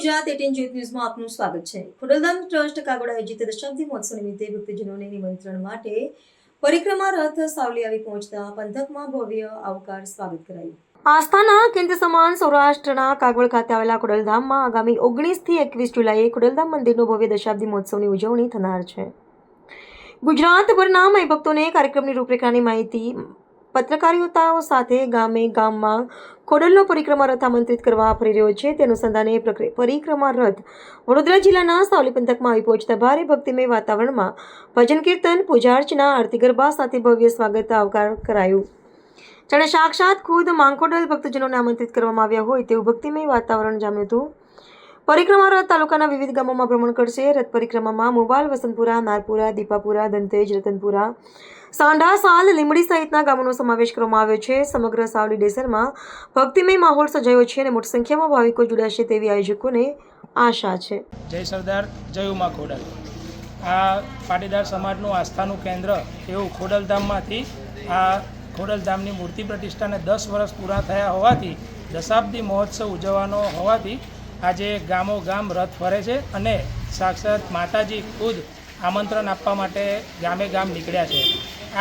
ગુજરાત 18 જ્યોત ન્યૂઝમાં આપનું સ્વાગત છે। ખોડલધામ ટ્રસ્ટ કાગોડા આયોજિત દશાબ્દી મહોત્સવ નિમિત્તે ભક્તજનોને નિમંત્રણ માટે પરિક્રમા રથ સાવલી આવી પહોંચતા પંથકમાં ભવ્ય આવકાર સ્વાગત કરાયું। આસ્થાના કેન્દ્ર સમાન સૌરાષ્ટ્રના કાગોળ ખાતે આવેલા ખોડલધામમાં આગામી 19 થી 21 જુલાઈએ ખોડલધામ મંદિરનો ભવ્ય દશાબ્દી મહોત્સવની ઉજવણી થનાર છે। ગુજરાતભરના માઈ ભક્તોને કાર્યક્રમની રૂપરેખાની માહિતી પત્રકારિતાઓ સાથે ગામમાં ખોડલનો પરિક્રમા રથ આમંત્રિત કરવા ફરી રહ્યો છે। તે અનુસંધાને પરિક્રમા રથ વડોદરા જિલ્લાના સાવલી પંથકમાં આવી પહોંચતા ભારે ભક્તિમય વાતાવરણમાં ભજન કીર્તન પૂજા અર્ચના આરતી ગરબા સાથે ભવ્ય સ્વાગત આવકાર કરાયું। જાણે સાક્ષાત ખુદ માંગખોડલ ભક્તજનોને આમંત્રિત કરવામાં આવ્યા હોય તેવું ભક્તિમય વાતાવરણ જામ્યું હતું। પરિક્રમા રથ તાલુકાના વિવિધ ગામોમાં ભ્રમણ કરશે। રથ પરિક્રમામાં મોબાલ, વસંતપુરા, નારપુરા, દીપાપુરા, દંતેજ, રતનપુરા, સાંઢા, સાલ, લીંબડી સહિતના ગામોનો સમાવેશ કરવામાં આવ્યો છે। સમગ્ર સાવલી ડેસરમાં ભક્તિમય માહોલ સર્જાયો છે અને મોટી સંખ્યામાં ભાવિકો જોડાશે તેવી આયોજકોને આશા છે। જય સરદાર, જય ઉમા ખોડલ। આ પાટીદાર સમાજનું આસ્થાનું કેન્દ્ર એવું ખોડલધામમાંથી આ ખોડલધામની મૂર્તિ પ્રતિષ્ઠાને 10 વર્ષ પૂરા થયા હોવાથી દશાબ્દી મહોત્સવ ઉજવવાનો હોવાથી આજે ગામો ગામ રથ ફરે છે અને સાક્ષાત માતાજી ખુદ આમંત્રણ આપવા માટે ગામે ગામ નીકળ્યા છે।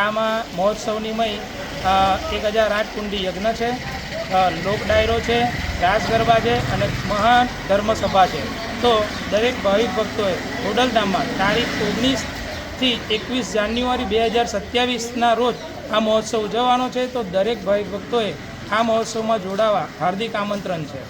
આમાં મહોત્સવની મય 1008 કુંડી યજ્ઞ છે, લોક ડાયરો છે, રાસ ગરબા છે અને મહાન ધર્મસભા છે। તો દરેક ભાવિક ભક્તોએ ખોડલધામમાં તારીખ 19 થી 21 જાન્યુઆરી 2027ના રોજ આ મહોત્સવ ઉજવવાનો છે। તો દરેક ભાવિક ભક્તોએ આ મહોત્સવમાં જોડાવા હાર્દિક આમંત્રણ છે।